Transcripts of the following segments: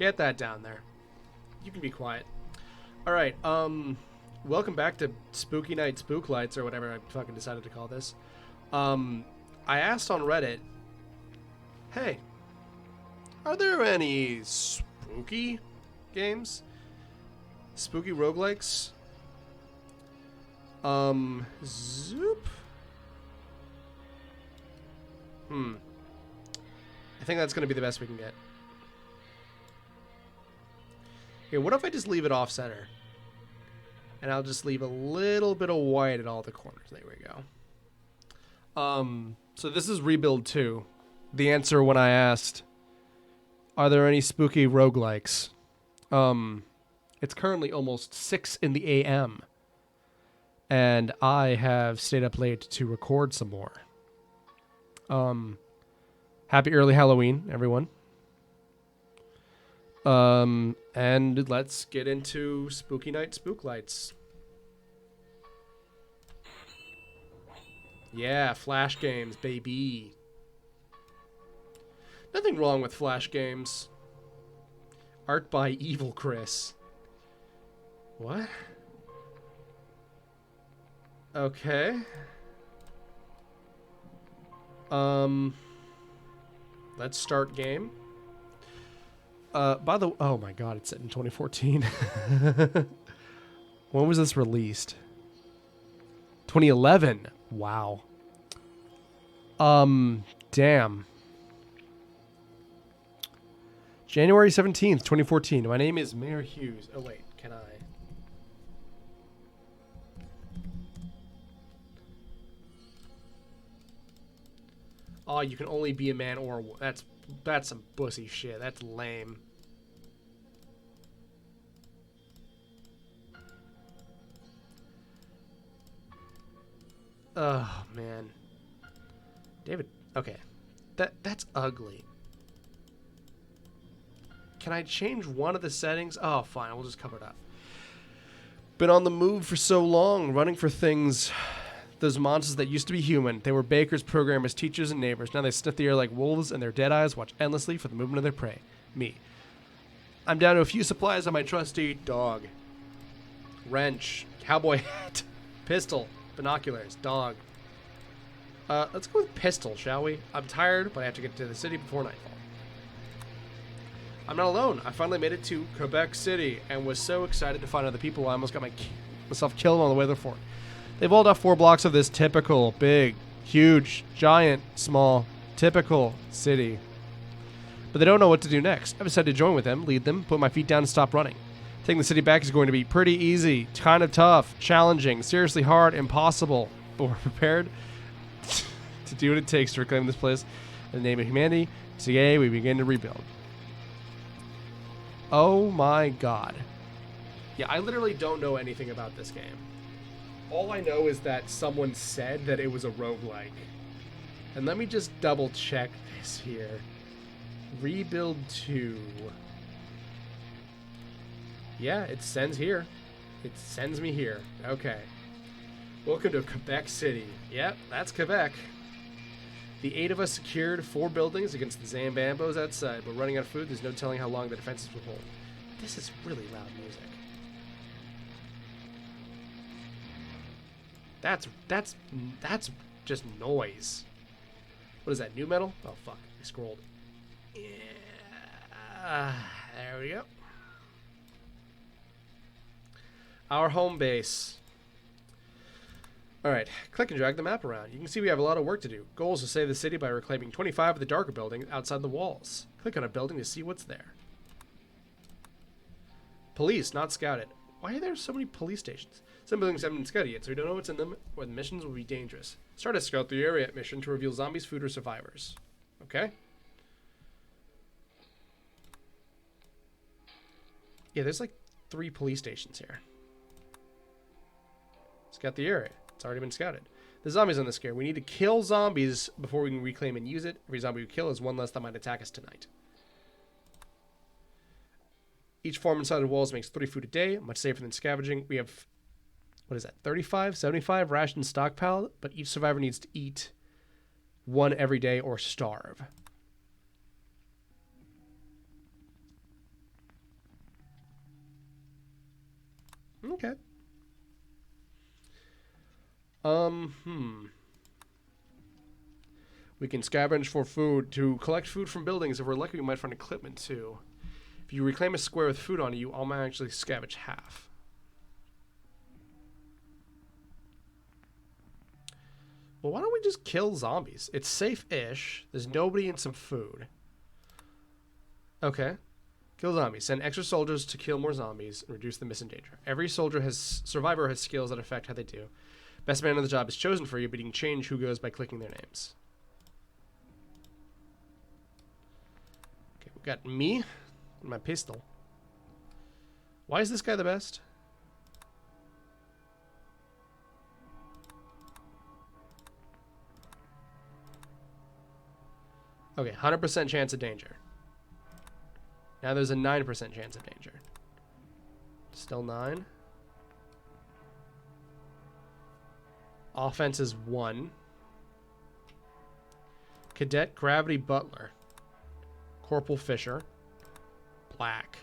Get that down there. You can be quiet. All right. Welcome back to Spooky Night Spook Lights, or whatever I fucking decided to call this. I asked on Reddit, hey, are there any spooky games? Spooky roguelikes? Zoop? I think that's going to be the best we can get. Okay, what if I just leave it off center? And I'll just leave a little bit of white at all the corners. There we go. So this is Rebuild 2. The answer when I asked, are there any spooky roguelikes? It's currently almost 6 in the a.m. And I have stayed up late to record some more. Happy early Halloween, everyone. And let's get into Spooky Night Spook Lights. Yeah, Flash games, baby. Nothing wrong with Flash games. Art by Evil Chris. What? Okay. Let's start game. By the oh my god, it's set in 2014. When was this released? 2011. Wow. Damn. January 17th, 2014. My name is Mayor Hughes. Oh wait, can I? Oh, you can only be a man or a woman. That's some pussy shit. That's lame. Oh, man. David, okay. That's ugly. Can I change one of the settings? Oh, fine. We'll just cover it up. Been on the move for so long, running for things. Those monsters that used to be human. They were bakers, programmers, teachers, and neighbors. Now they sniff the air like wolves, and their dead eyes watch endlessly for the movement of their prey. Me. I'm down to a few supplies on my trusty dog. Wrench. Cowboy hat. Pistol. Binoculars. Dog. Let's go with pistol, shall we? I'm tired, but I have to get to the city before nightfall. I'm not alone. I finally made it to Quebec City, and was so excited to find other people I almost got myself killed on the way to the fort. They've walled off 4 blocks of this typical, big, huge, giant, small, typical city. But they don't know what to do next. I've decided to join with them, lead them, put my feet down and stop running. Taking the city back is going to be pretty easy, kind of tough, challenging, seriously hard, impossible. But we're prepared to do what it takes to reclaim this place in the name of humanity. Today we begin to rebuild. Oh my god. Yeah, I literally don't know anything about this game. All I know is that someone said that it was a roguelike. And let me just double check this here. Rebuild 2. Yeah, it sends here. It sends me here. Okay. Welcome to Quebec City. Yep, that's Quebec. The 8 of us secured 4 buildings against the Zambambos outside. We're running out of food. There's no telling how long the defenses will hold. This is really loud music. That's just noise. What is that, new metal? Oh, fuck. I scrolled. Yeah. There we go. Our home base. Alright, click and drag the map around. You can see we have a lot of work to do. Goal is to save the city by reclaiming 25 of the darker buildings outside the walls. Click on a building to see what's there. Police, not scouted. Why are there so many police stations? Some buildings haven't been scouted yet, so we don't know what's in them, or the missions will be dangerous. Start a scout the area mission to reveal zombies, food, or survivors. Okay. Yeah, there's like 3 police stations here. Scout the area. It's already been scouted. The zombies on the scare. We need to kill zombies before we can reclaim and use it. Every zombie we kill is one less that might attack us tonight. Each farm inside the walls makes 30 food a day, much safer than scavenging. We have, what is that, 35, 75 ration stockpile, but each survivor needs to eat 1 every day or starve. Okay. We can scavenge for food. To collect food from buildings, if we're lucky, we might find equipment too. If you reclaim a square with food on it, you automatically scavenge half. Well, why don't we just kill zombies? It's safe-ish. There's nobody and some food. Okay. Kill zombies. Send extra soldiers to kill more zombies and reduce the missing danger. Every survivor has skills that affect how they do. Best man on the job is chosen for you, but you can change who goes by clicking their names. Okay, we got me and my pistol. Why is this guy the best? Okay, 100% chance of danger. Now there's a 9% chance of danger. Still 9. Offense is 1. Cadet Gravity Butler. Corporal Fisher. Black.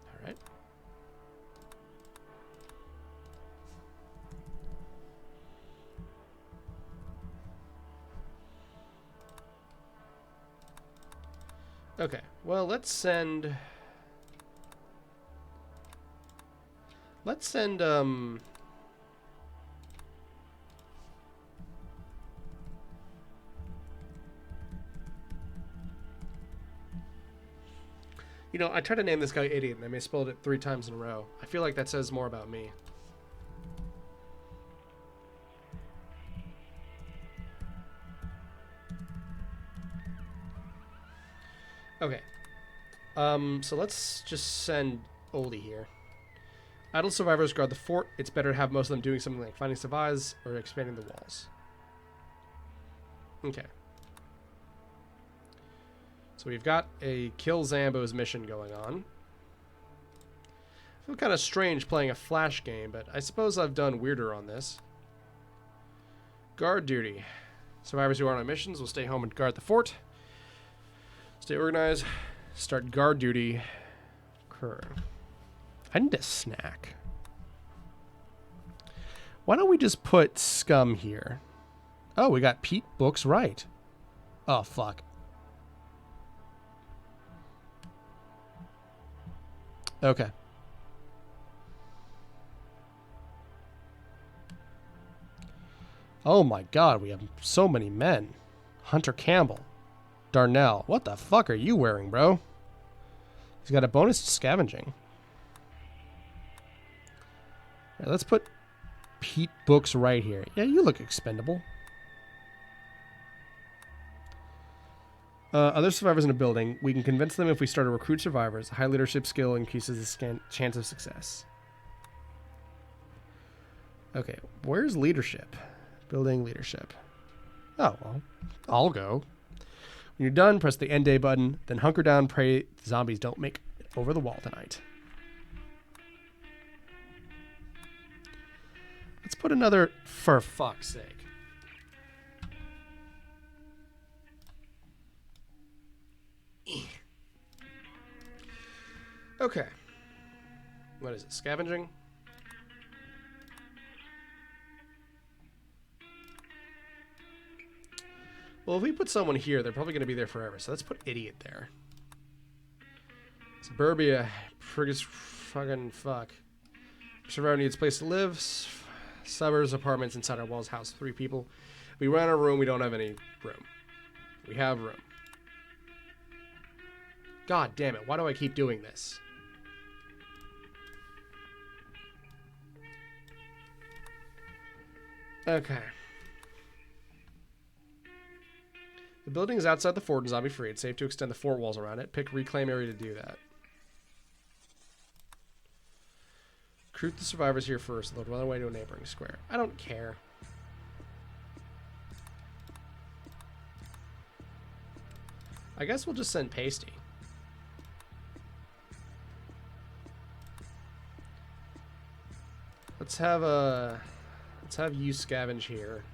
All right. Okay, well, let's send, you know, I tried to name this guy Idiot, and I misspelled it 3 times in a row. I feel like that says more about me. Okay. So let's just send Oldie here. Idle survivors guard the fort. It's better to have most of them doing something like finding supplies or expanding the walls. Okay. So we've got a kill Zambos mission going on. I feel kind of strange playing a flash game, but I suppose I've done weirder on this. Guard duty. Survivors who aren't on missions will stay home and guard the fort. Stay organized. Start guard duty. Occur. I need a snack. Why don't we just put Scum here? Oh, we got Pete Books right. Oh, fuck. Okay. Oh my god, we have so many men. Hunter Campbell. Darnell. What the fuck are you wearing, bro? He's got a bonus to scavenging. Right, let's put Pete Books right here. Yeah, you look expendable. Other survivors in a building. We can convince them if we start to recruit survivors. High leadership skill increases the chance of success. Okay, where's leadership? Building leadership. Oh, well, I'll go. When you're done, press the end day button, then hunker down, pray the zombies don't make it over the wall tonight. Let's put another, for fuck's sake. Okay. What is it? Scavenging? Well, if we put someone here, they're probably going to be there forever. So let's put Idiot there. Suburbia. Friggin' fucking fuck. Survivor needs a place to live. Suburbs, apartments inside our walls house 3 people. We run a room. We don't have any room. We have room. God damn it. Why do I keep doing this? Okay. The building is outside the fort and zombie free. It's safe to extend the fort walls around it. Pick reclaim area to do that. Recruit the survivors here first. They'll run away to a neighboring square. I don't care. I guess we'll just send Pasty. Let's have you scavenge here.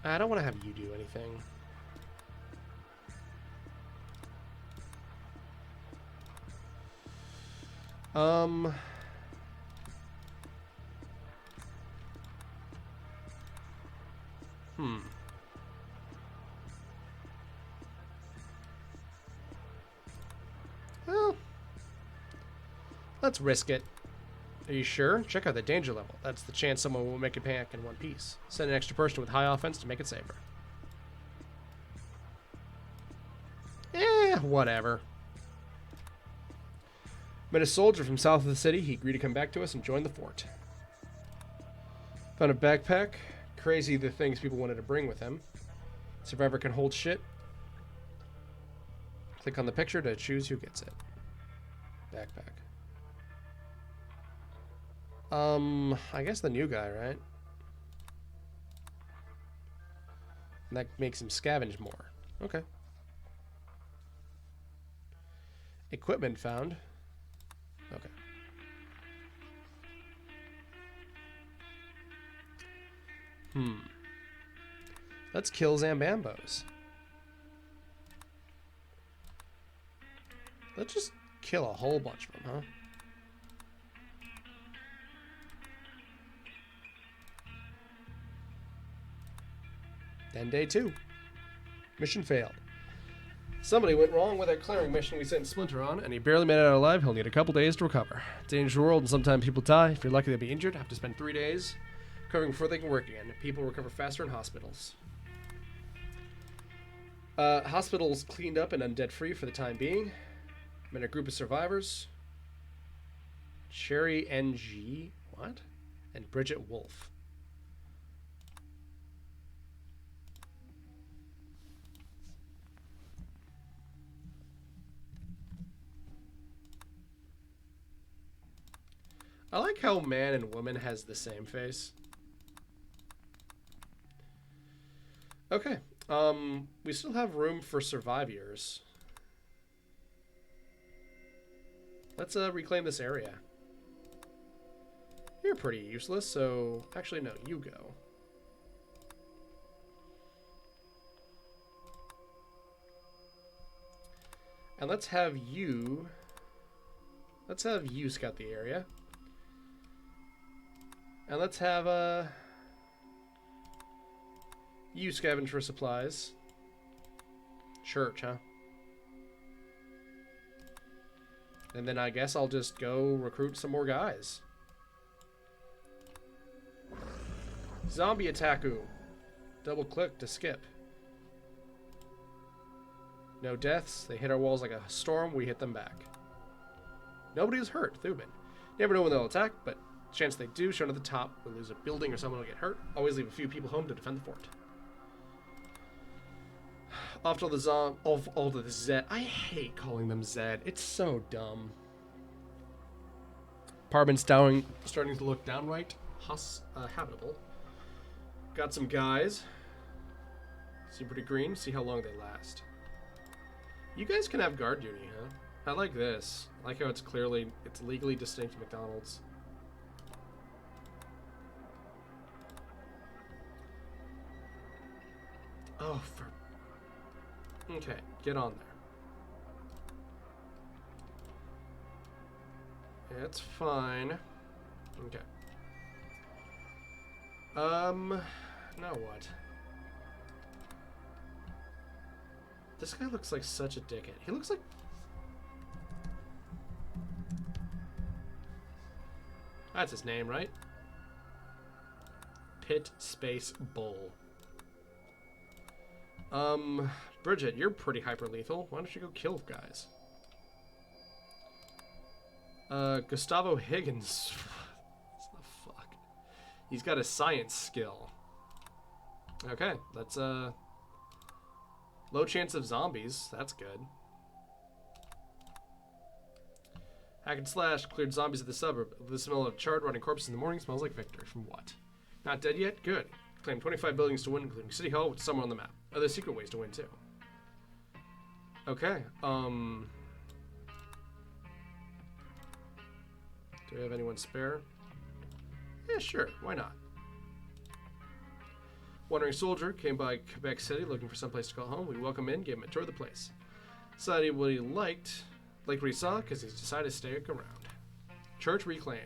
I don't want to have you do anything. Well, let's risk it. Are you sure? Check out the danger level. That's the chance someone will make a panic in one piece. Send an extra person with high offense to make it safer. Whatever. Met a soldier from south of the city. He agreed to come back to us and join the fort. Found a backpack. Crazy the things people wanted to bring with him. Survivor can hold shit. Click on the picture to choose who gets it. Backpack. I guess the new guy, right? And that makes him scavenge more. Okay. Equipment found. Okay. Let's kill Zambambos. Let's just kill a whole bunch of them, huh? Then day 2. Mission failed. Somebody went wrong with that clearing mission we sent Splinter on, and he barely made it out alive. He'll need a couple days to recover. Dangerous world, and sometimes people die. If you're lucky to be injured, have to spend 3 days recovering before they can work again. People recover faster in hospitals. Hospitals cleaned up and undead-free for the time being. Met a group of survivors. Cherry NG, what? And Bridget Wolf. I like how man and woman has the same face. Okay. We still have room for survivors. Let's reclaim this area. You're pretty useless, so actually no, you go. And let's have you scout the area. And let's have you scavenge for supplies. Church, huh? And then I guess I'll just go recruit some more guys. Zombie attacku. Double click to skip. No deaths. They hit our walls like a storm. We hit them back. Nobody is hurt. Thubin. Never know when they'll attack, but chance they do, shown at the top. We'll lose a building or someone will get hurt. Always leave a few people home to defend the fort. Off to the Zed. I hate calling them Zed. It's so dumb. Apartment's starting to look downright habitable. Got some guys. Seem pretty green. See how long they last. You guys can have guard duty, huh? I like this. I like how it's legally distinct from McDonald's. Oh, okay, get on there. It's fine. Okay. Now what? This guy looks like such a dickhead. He looks like... That's his name, right? Pit Space Bull. Bridget, you're pretty hyper lethal. Why don't you go kill guys? Gustavo Higgins. What the fuck? He's got a science skill. Okay, that's low chance of zombies. That's good. Hack and slash cleared zombies at the suburb. The smell of charred, rotting corpses in the morning smells like victory. From what? Not dead yet? Good. Claim 25 buildings to win, including City Hall, which is somewhere on the map. Other secret ways to win, too. Okay, do we have anyone spare? Yeah, sure. Why not? Wandering soldier came by Quebec City looking for someplace to call home. We welcomed him in, gave him a tour of the place. Decided what he liked what he saw, because he decided to stay around. Church reclaimed.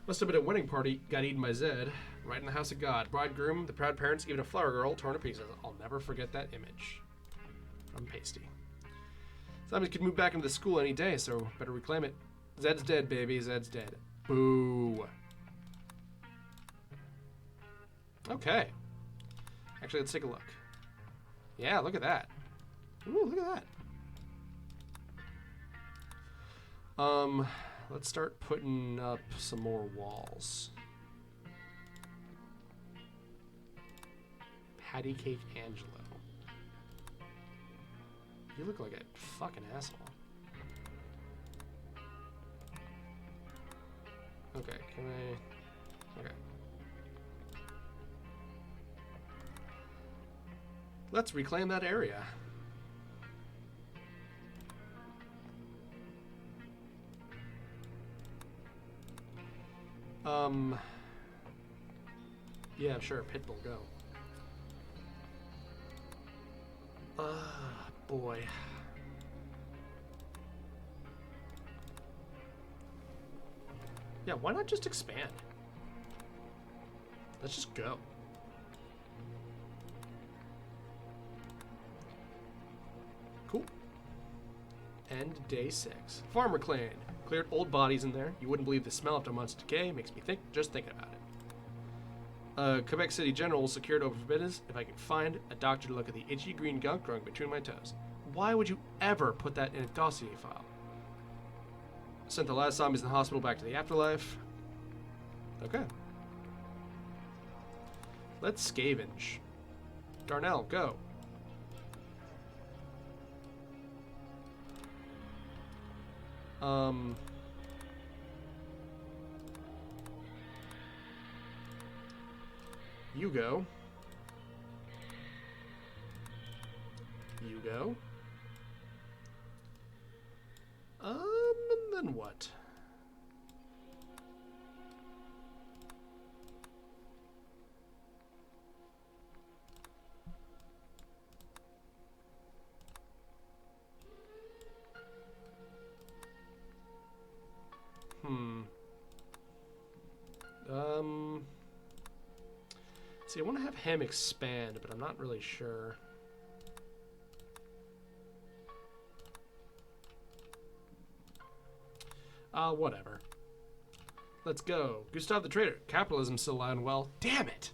Must have been a wedding party, got eaten by Zed, right in the house of God. Bridegroom, the proud parents, even a flower girl torn to pieces. I'll never forget that image. From Pasty. Somebody could move back into the school any day, so better reclaim it. Zed's dead, baby. Zed's dead. Boo. Okay. Actually, let's take a look. Yeah, look at that. Ooh, look at that. Let's start putting up some more walls. Patty Cake Angelo. You look like a fucking asshole. Okay, can I... Okay. Let's reclaim that area. Yeah, sure, Pitbull, go. Boy. Yeah, why not just expand? Let's just go. Cool. End day 6. Farm reclaimed. Cleared old bodies in there. You wouldn't believe the smell after months of decay. Makes me think just thinking about it. Quebec City General secured over for business if I can find a doctor to look at the itchy green gunk growing between my toes. Why would you ever put that in a dossier file? Sent the last zombies in the hospital back to the afterlife. Okay. Let's scavenge. Darnell, go. You go. You go. And then what? See, I want to have him expand, but I'm not really sure. Whatever. Let's go. Gustav the Trader. Capitalism's still alive and well. Damn it!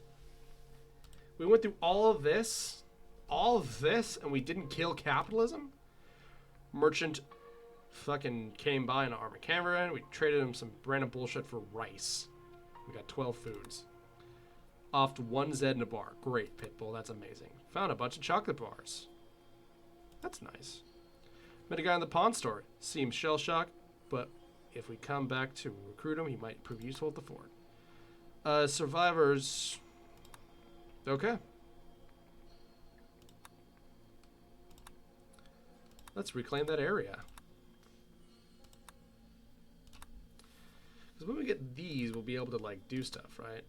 We went through all of this, and we didn't kill capitalism? Merchant fucking came by in an armored caravan. We traded him some random bullshit for rice. We got 12 foods. Off to 1 Zed in a bar. Great, Pitbull. That's amazing. Found a bunch of chocolate bars. That's nice. Met a guy in the pawn store. Seems shell-shocked, but if we come back to recruit him, he might prove useful at the fort. Survivors. Okay. Let's reclaim that area. Because when we get these, we'll be able to, like, do stuff, right?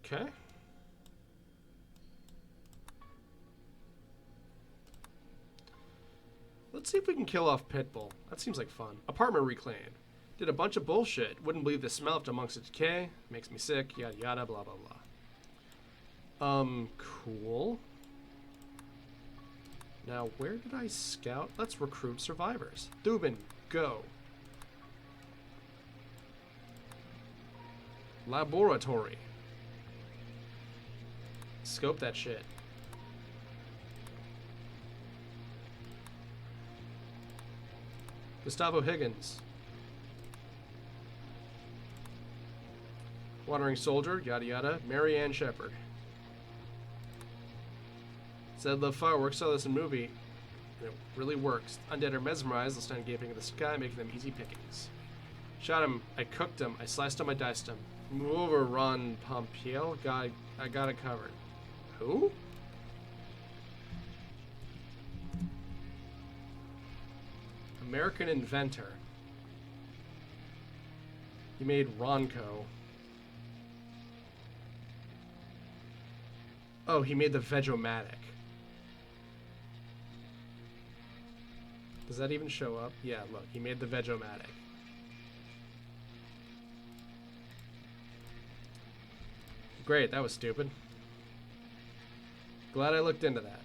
Okay. Let's see if we can kill off Pitbull. That seems like fun. Apartment reclaimed. Did a bunch of bullshit. Wouldn't believe the smell after amongst the decay. Makes me sick. Yada yada. Blah blah blah. Cool. Now, where did I scout? Let's recruit survivors. Thubin, go. Laboratory. Scope that shit. Gustavo Higgins. Wandering Soldier, yada yada. Mary Ann Shepard. Said love fireworks, saw this in movie. And it really works. Undead are mesmerized, they'll stand gaping at the sky, making them easy pickings. Shot him, I cooked him, I sliced him, I diced him. Move over, Ron Pompiel. I got it covered. Who? American inventor. He made Ronco. Oh, he made the Vegomatic. Does that even show up? Yeah, look, he made the Vegomatic. Great, that was stupid. Glad I looked into that.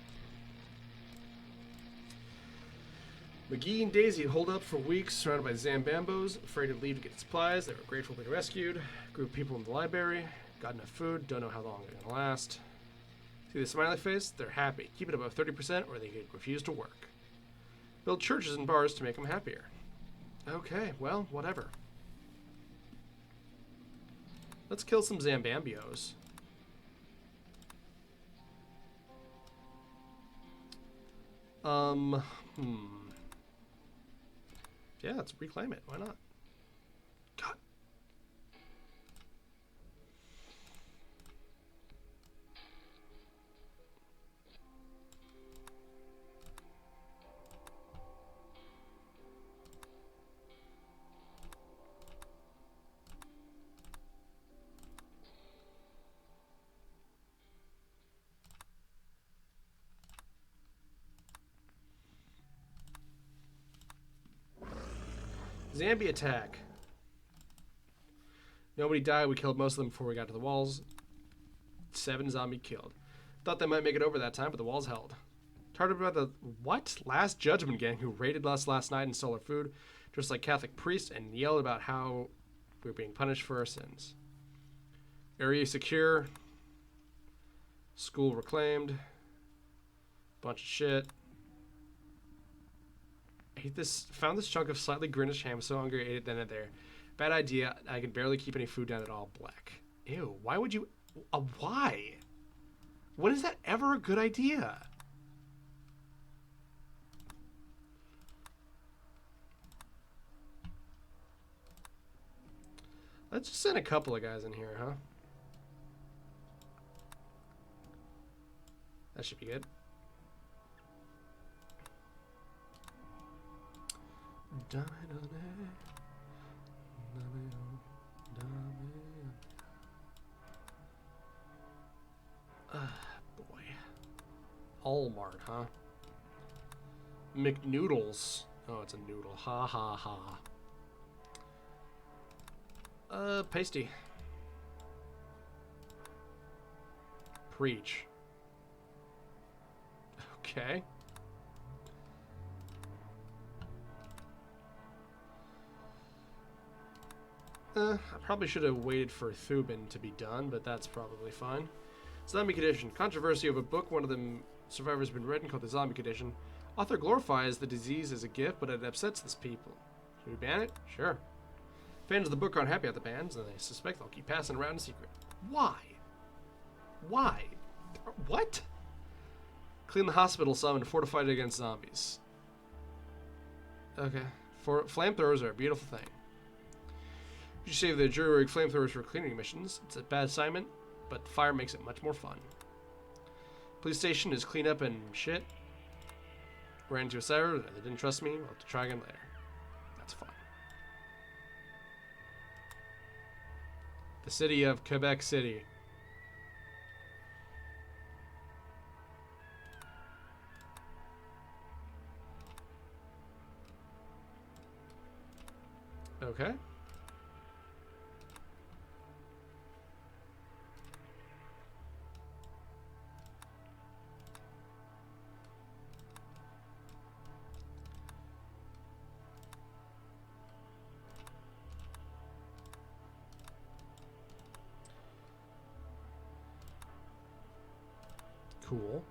McGee and Daisy holed up for weeks, surrounded by Zambambos, afraid to leave to get supplies. They were grateful to be rescued. Group of people in the library. Got enough food. Don't know how long they're gonna last. See the smiley face? They're happy. Keep it above 30% or they could refuse to work. Build churches and bars to make them happier. Okay, well, whatever. Let's kill some Zambambios. Yeah, let's reclaim it. Why not? God. Zombie attack. Nobody died. We killed most of them before we got to the walls. 7 zombie killed. Thought they might make it over that time, but the walls held. Talked about the what? Last Judgment gang who raided us last night and stole our food, dressed like Catholic priests, and yelled about how we were being punished for our sins. Area secure. School reclaimed. Bunch of shit. Ate this. Found this chunk of slightly greenish ham. So hungry, ate it then and there. Bad idea. I can barely keep any food down at all. Black. Ew. Why would you? Why? When is that ever a good idea? Let's just send a couple of guys in here, huh? That should be good. Boy. Allmart, huh? McNoodles. Oh, it's a noodle. Ha ha ha. Pasty. Preach. Okay. I probably should have waited for Thubin to be done, but that's probably fine. Zombie Condition. Controversy of a book one of the survivors has been read and called the Zombie Condition. Author glorifies the disease as a gift, but it upsets this people. Should we ban it? Sure. Fans of the book aren't happy at the bans, and they suspect they'll keep passing around in secret. Why? Why? What? Clean the hospital some and fortify it against zombies. Okay. Flamethrowers are a beautiful thing. You save the jury rig flamethrowers for cleaning missions. It's a bad assignment, but fire makes it much more fun. Police station is clean up and shit. Ran into a server, they didn't trust me. I'll have to try again later. That's fine. The city of Quebec City. Okay. Cool.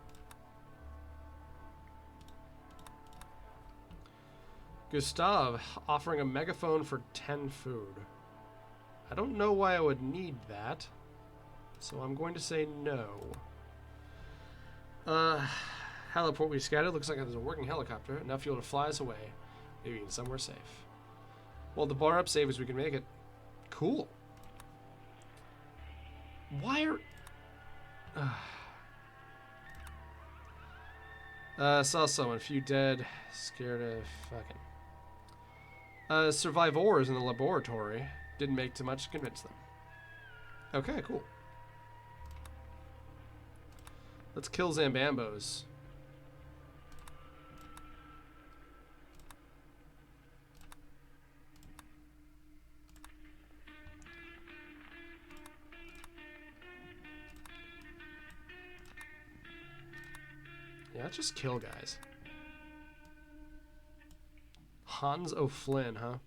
Gustav offering a megaphone for 10 food. I don't know why I would need that, so I'm going to say no. Heliport we scattered. Looks like there's a working helicopter. Enough fuel to fly us away. Maybe even somewhere safe. Well, the bar up safe as we can make it. Cool. Why are... Saw someone, a few dead, scared of fucking. Survivors in the laboratory. Didn't make too much to convince them. Okay, cool. Let's kill Zambambos. Yeah, let's just kill guys. Hans O'Flynn, huh?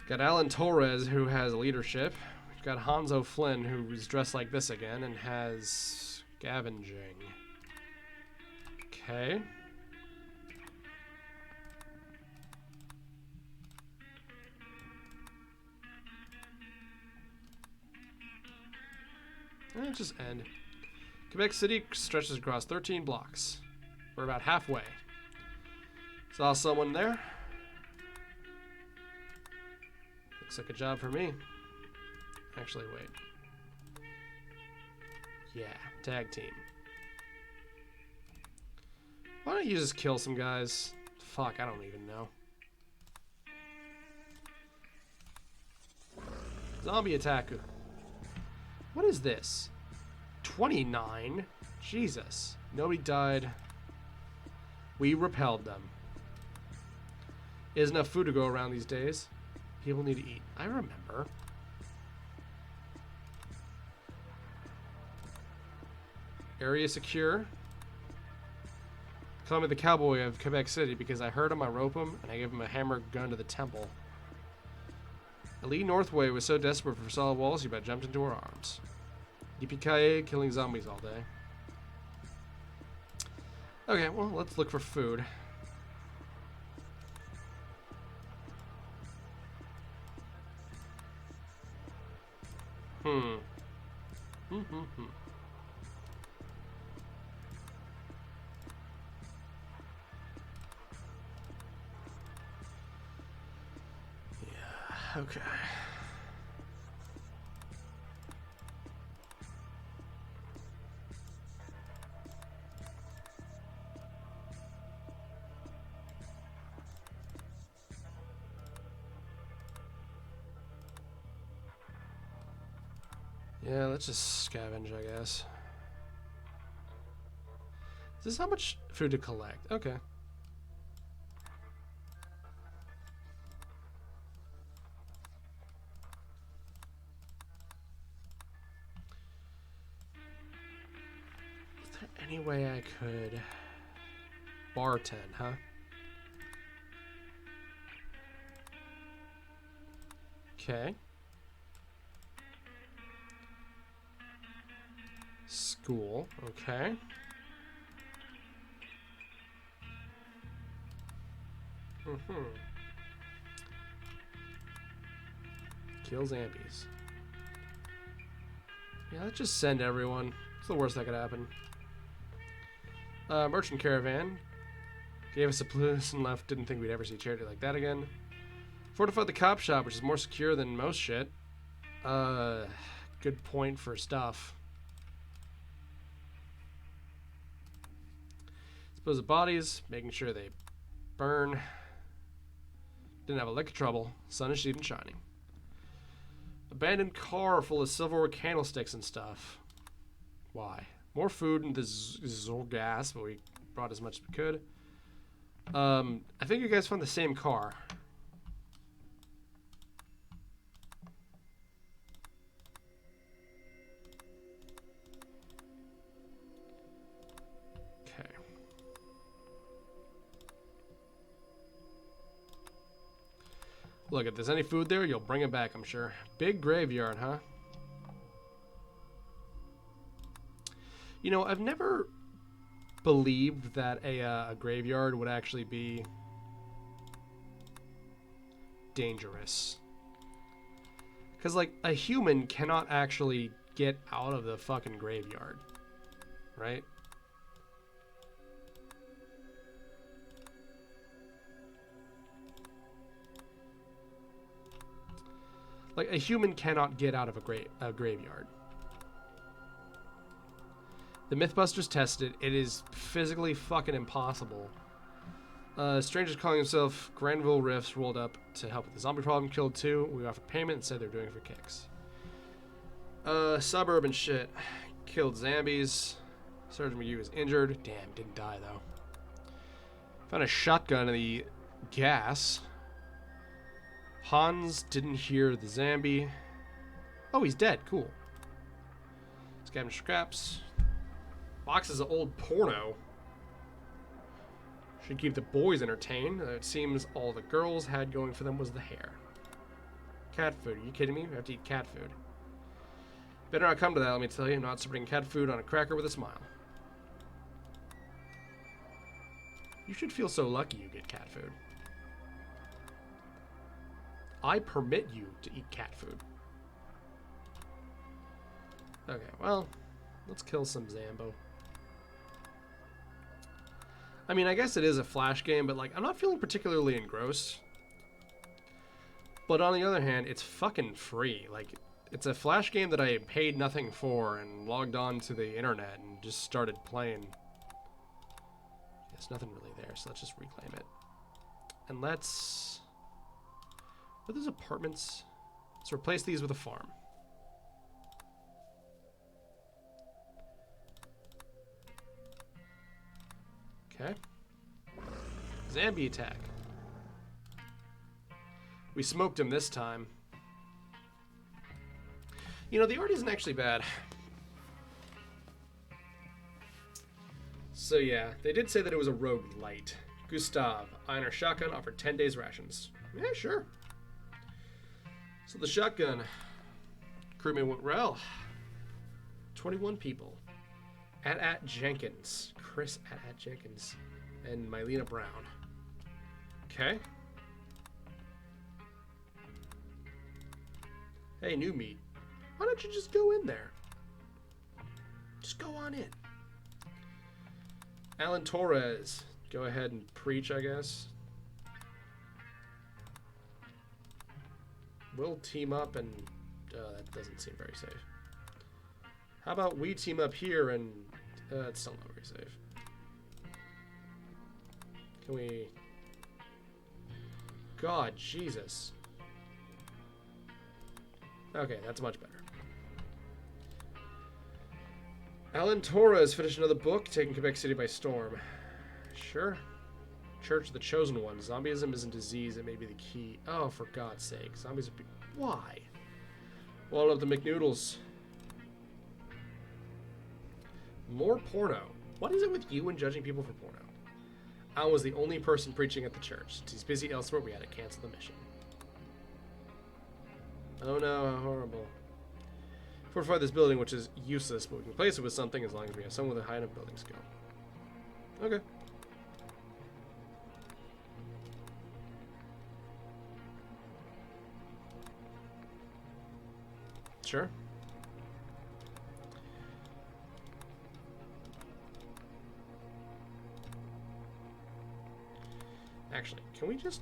Got Alan Torres, who has leadership. We've got Hans O'Flynn, who is dressed like this again and has scavenging. Okay. Let's just end. Quebec City stretches across 13 blocks. We're about halfway. Saw someone there. Looks like a job for me. Actually, wait. Yeah, tag team. Why don't you just kill some guys? Fuck, I don't even know. Zombie attacker. What is this? 29? Jesus. Nobody died. We repelled them. Isn't enough food to go around these days. People need to eat. I remember. Area secure. Call me the cowboy of Quebec City because I heard him, I rope him, and I gave him a hammer gun to the temple. Ali Northway was so desperate for solid walls, he about jumped into her arms. Yippee-ki-yay, killing zombies all day. Okay, well, let's look for food. Yeah, okay. Yeah, let's just scavenge, I guess. Is this how much food to collect? Okay. Is there any way I could bartend, huh? Okay. School, okay. Kill zombies. Yeah, let's just send everyone. It's the worst that could happen. Merchant caravan. Gave us a plus and left. Didn't think we'd ever see charity like that again. Fortified the cop shop, which is more secure than most shit. Good point for stuff. Dispose of bodies, making sure they burn. Didn't have a lick of trouble. Sun is even shining. Abandoned car full of silverware candlesticks and stuff. Why? More food and this is all gas, but we brought as much as we could. I think you guys found the same car. Okay. Look, if there's any food there, you'll bring it back, I'm sure. Big graveyard, huh? You know, I've never believed that a graveyard would actually be dangerous. Because, like, a human cannot actually get out of the fucking graveyard. Right? Like, a human cannot get out of a graveyard. The Mythbusters tested. It is physically fucking impossible. Strangers calling himself Granville Rifts rolled up to help with the zombie problem. Killed 2. We offered payment and said they're doing it for kicks. Suburban shit. Killed zombies. Sergeant McGee was injured. Damn, didn't die though. Found a shotgun in the gas. Hans didn't hear the zombie. Oh, he's dead. Cool. Scavenge scraps. Boxes of old porno. Should keep the boys entertained. It seems all the girls had going for them was the hair. Cat food. Are you kidding me? We have to eat cat food. Better not come to that, let me tell you. I'm not spreading cat food on a cracker with a smile. You should feel so lucky you get cat food. I permit you to eat cat food. Okay, well, let's kill some Zambo. I mean, I guess it is a flash game, but like, I'm not feeling particularly engrossed. But on the other hand, it's fucking free. Like, it's a flash game that I paid nothing for and logged on to the internet and just started playing. There's nothing really there, so let's just reclaim it. And let's... Are those apartments? Let's replace these with a farm. Okay. Zombie attack. We smoked him this time. You know, the art isn't actually bad. So yeah, they did say that it was a rogue light. Gustav, iron or shotgun, offered 10 days rations. Yeah, sure. So the shotgun crewman went well. 21 people. At Jenkins. Chris at Jenkins. And Mylena Brown. Okay. Hey, new meat. Why don't you just go in there? Just go on in. Alan Torres. Go ahead and preach, I guess. We'll team up and... that doesn't seem very safe. How about we team up here and... it's still not very safe. Can we... God, Jesus. Okay, that's much better. Alan Torres finished another book, taking Quebec City by storm. Sure. Church of the Chosen One. Zombieism isn't disease, it may be the key. Oh, for God's sake. Zombies are... Why? Wall up the McNoodles. More porno. What is it with you and judging people for porno? Alan was the only person preaching at the church. Since he's busy elsewhere, we had to cancel the mission. Oh no, how horrible. Fortify this building, which is useless, but we can replace it with something as long as we have someone with a high enough building skill. Okay. Sure. Actually, can we just...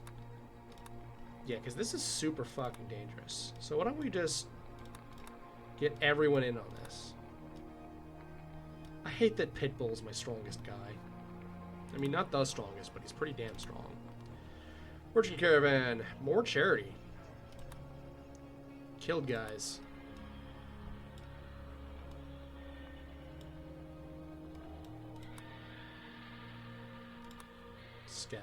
Yeah, because this is super fucking dangerous. So why don't we just get everyone in on this? I hate that Pitbull's my strongest guy. I mean, not the strongest, but he's pretty damn strong. Merchant Caravan. More charity. Killed guys. Scavenge.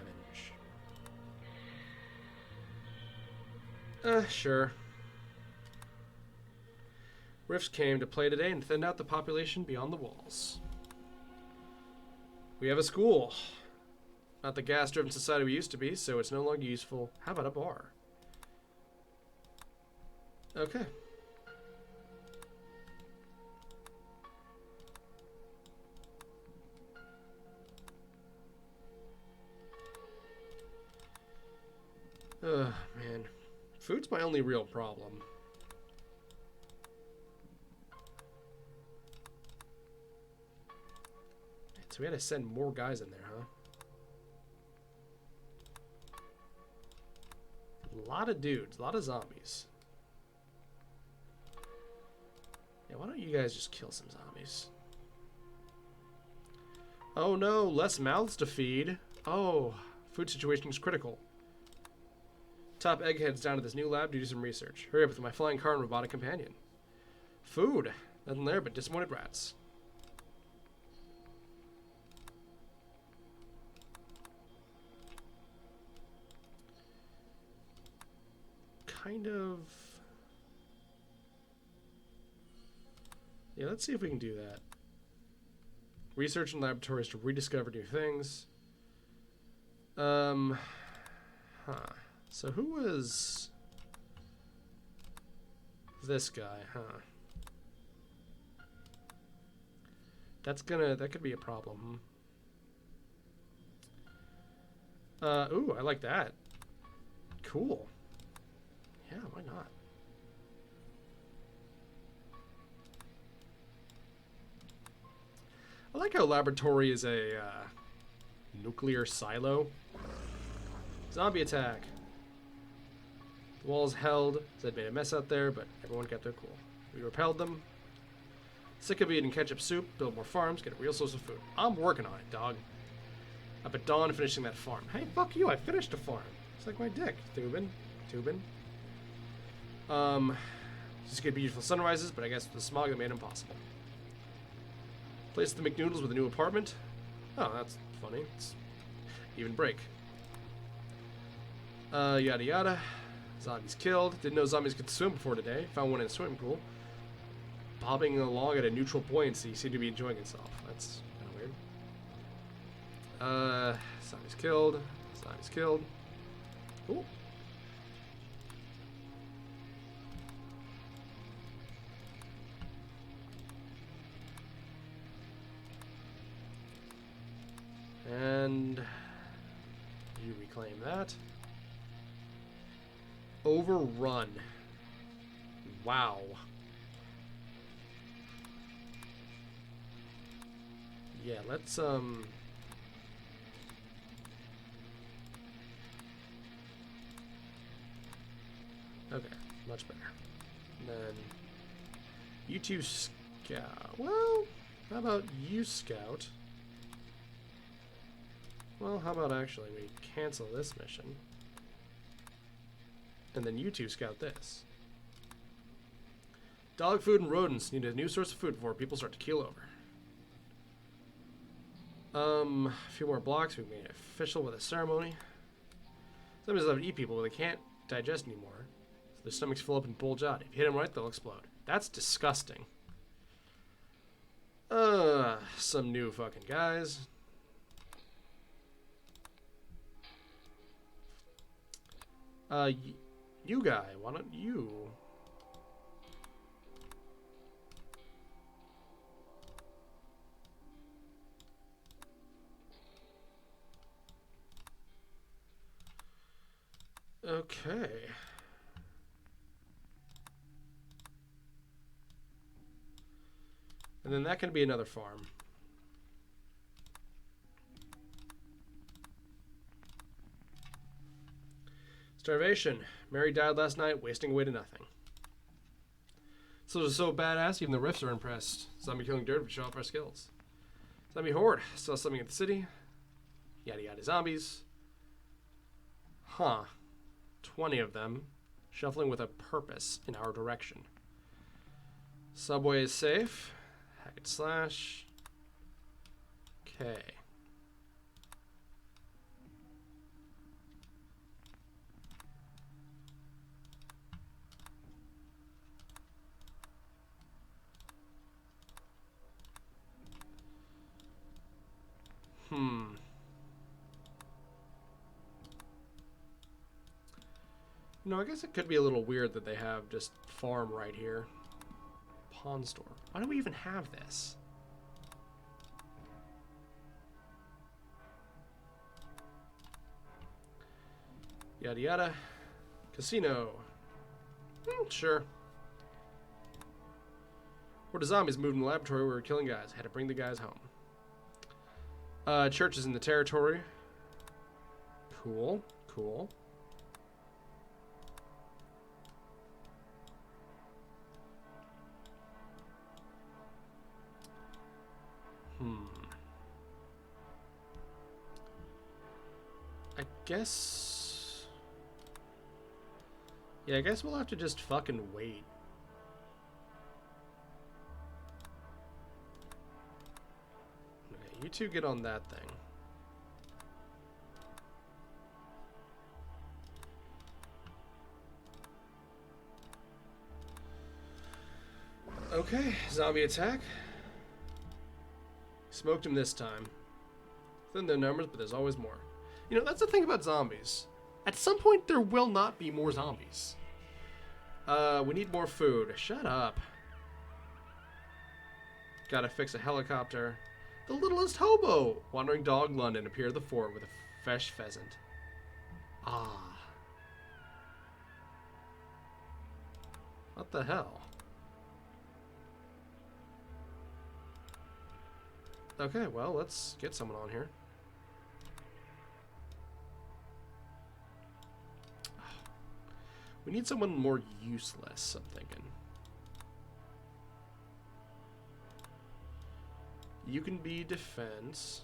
Sure. Rifts came to play today and thinned out the population beyond the walls. We have a school. Not the gas-driven society we used to be, so it's no longer useful. How about a bar? Okay. Ugh, man. Food's my only real problem. So we had to send more guys in there, huh? A lot of dudes, a lot of zombies. Yeah, why don't you guys just kill some zombies? Oh no, less mouths to feed. Oh, food situation is critical. Top eggheads down to this new lab to do some research. Hurry up with my flying car and robotic companion. Food. Nothing there but disappointed rats. Kind of... Yeah, let's see if we can do that. Research in laboratories to rediscover new things. Huh. So who was this guy, huh? That could be a problem. Ooh, I like that. Cool. Yeah, why not? I like how laboratory is a nuclear silo. Zombie attack. The walls held. Zed made a mess out there, but everyone kept their cool. We repelled them. Sick of eating ketchup soup, build more farms, get a real source of food. I'm working on it, dog. Up at dawn finishing that farm. Hey, fuck you, I finished a farm. It's like my dick. Tubin. Just get beautiful sunrises, but I guess it was the smog that made them possible. Place the McNoodles with a new apartment. Oh, that's funny. It's even break. Yada yada. Zombies killed. Didn't know zombies could swim before today. Found one in a swimming pool. Bobbing along at a neutral buoyancy. Seemed to be enjoying himself. That's kind of weird. Zombies killed. Zombies killed. Cool. And you reclaim that. Overrun. Wow. Yeah, let's okay, much better. And then you two scout. Well, how about you scout? Well, how about actually we cancel this mission. And then you two scout this. Dog food and rodents need a new source of food before people start to keel over. A few more blocks, we made it official with a ceremony. Zombies love to eat people, but they can't digest anymore. So their stomachs fill up and bulge out. If you hit them right, they'll explode. That's disgusting. Some new fucking guys. You guy, why don't you? Okay. And then that can be another farm. Starvation. Mary died last night, wasting away to nothing. So it's so badass, even the riffs are impressed. Zombie killing dirt would show off our skills. Zombie horde. Saw something at the city. Yada yada zombies. Huh. 20 of them. Shuffling with a purpose in our direction. Subway is safe. Hackett slash. Okay. No, I guess it could be a little weird that they have just farm right here. Pawn store. Why do we even have this? Yada yada. Casino. Sure. Where the zombies moved in the laboratory, we were killing guys. Had to bring the guys home. Church is in the territory. Cool. Cool. guess... Yeah, I guess we'll have to just fucking wait. Okay, you two get on that thing. Okay, zombie attack. Smoked him this time. Thin their numbers, but there's always more. You know, that's the thing about zombies. At some point, there will not be more zombies. We need more food. Shut up. Gotta fix a helicopter. The littlest hobo! Wandering dog London appeared at the fort with a fresh pheasant. Ah. What the hell? Okay, well, let's get someone on here. We need someone more useless, I'm thinking. You can be defense.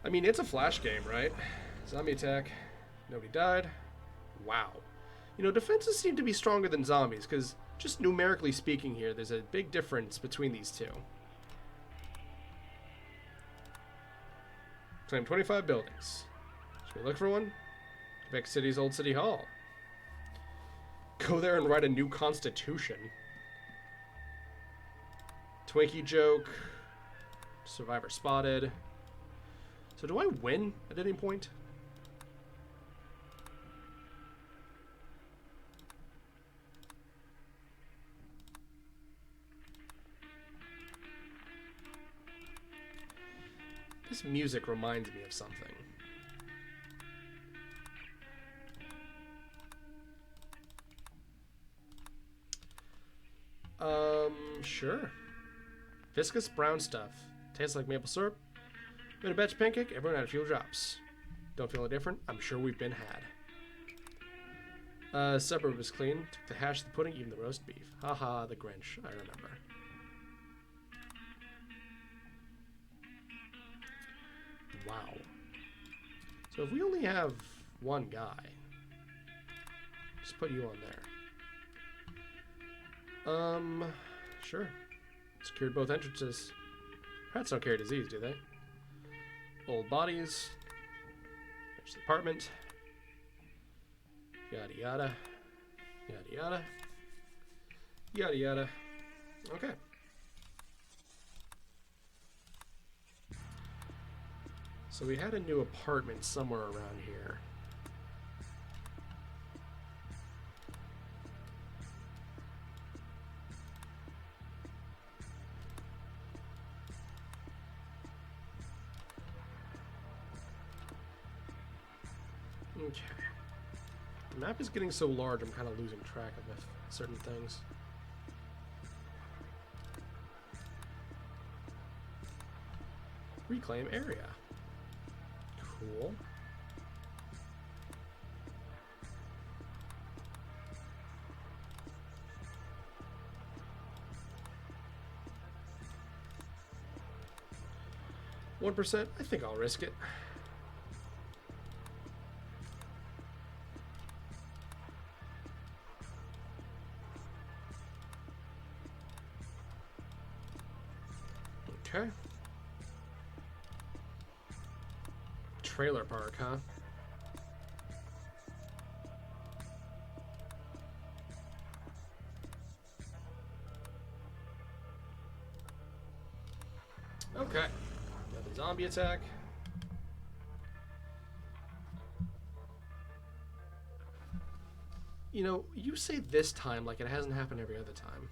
I mean, it's a flash game, right? Zombie attack. Nobody died. Wow. You know, defenses seem to be stronger than zombies, because just numerically speaking here, there's a big difference between these two. Claim 25 buildings. Should we look for one? Quebec City's old city hall. Go there and write a new constitution. Twinkie joke. Survivor spotted. So do I win at any point? This music reminds me of something. Sure. Viscous brown stuff. Tastes like maple syrup. Made a batch pancake, everyone had a few drops. Don't feel any different? I'm sure we've been had. Suburb was clean. Took the hash, the pudding, even the roast beef. Haha, the Grinch. I remember. Wow. So if we only have one guy, just put you on there. Sure. Secured both entrances. Rats don't carry disease, do they? Old bodies. There's the apartment. Yada yada. Yada yada. Yada yada. Okay. So we had a new apartment somewhere around here. Okay. The map is getting so large, I'm kind of losing track of certain things. Reclaim area. Cool. %? I think I'll risk it. Okay. Trailer park, huh? Okay. Another zombie attack. You know, you say this time like it hasn't happened every other time.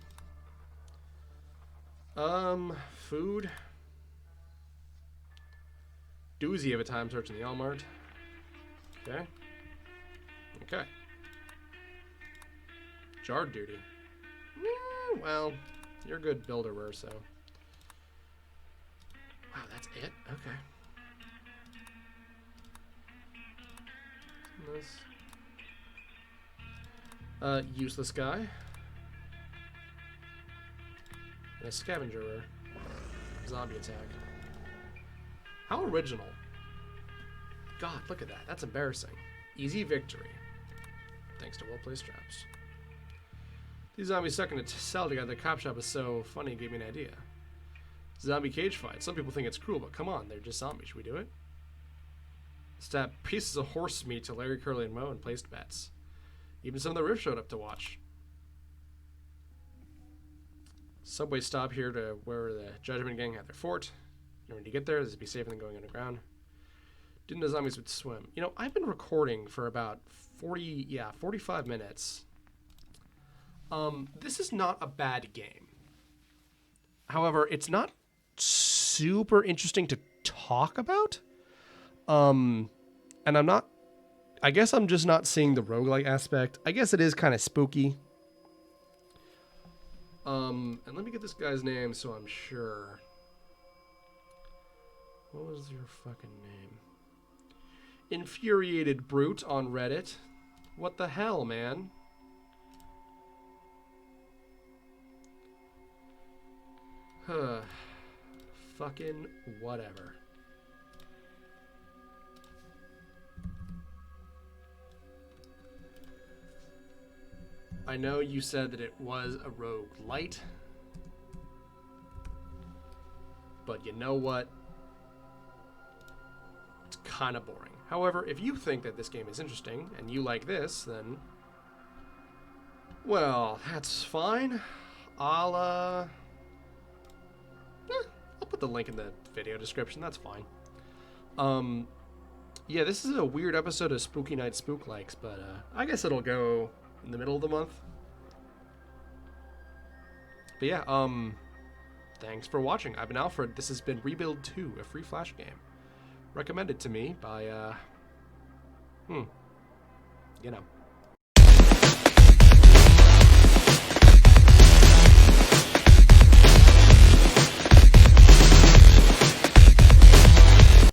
Food. Doozy of a time searching the Walmart. Okay. Okay. Jar duty. Well, you're a good builder, so. Wow, that's it? Okay. Nice. Useless guy. And a scavenger zombie attack. How original. God, look at that. That's embarrassing. Easy victory. Thanks to well-placed traps. These zombies stuck in a cell together. The cop shop is so funny, it gave me an idea. Zombie cage fight. Some people think it's cruel, but come on, they're just zombies. Should we do it? Stab pieces of horse meat to Larry, Curly, and Moe and placed bets. Even some of the Riff showed up to watch. Subway stop here to where the Judgment Gang had their fort. When you get there, this would be safer than going underground. Didn't know zombies would swim. You know, I've been recording for about 45 minutes. This is not a bad game. However, it's not super interesting to talk about. And I'm not... I guess I'm just not seeing the roguelike aspect. I guess it is kind of spooky. And let me get this guy's name so I'm sure. What was your fucking name? Infuriated Brute on Reddit. What the hell, man? Huh. Fucking whatever. I know you said that it was a roguelite, but you know what? It's kind of boring. However, if you think that this game is interesting and you like this, then, well, that's fine. I'll put the link in the video description. That's fine. Yeah, this is a weird episode of Spooky Night Spooklikes, but I guess it'll go in the middle of the month. But yeah, thanks for watching. I've been Alfred. This has been Rebuild 2, a free Flash game. Recommended to me by, you know,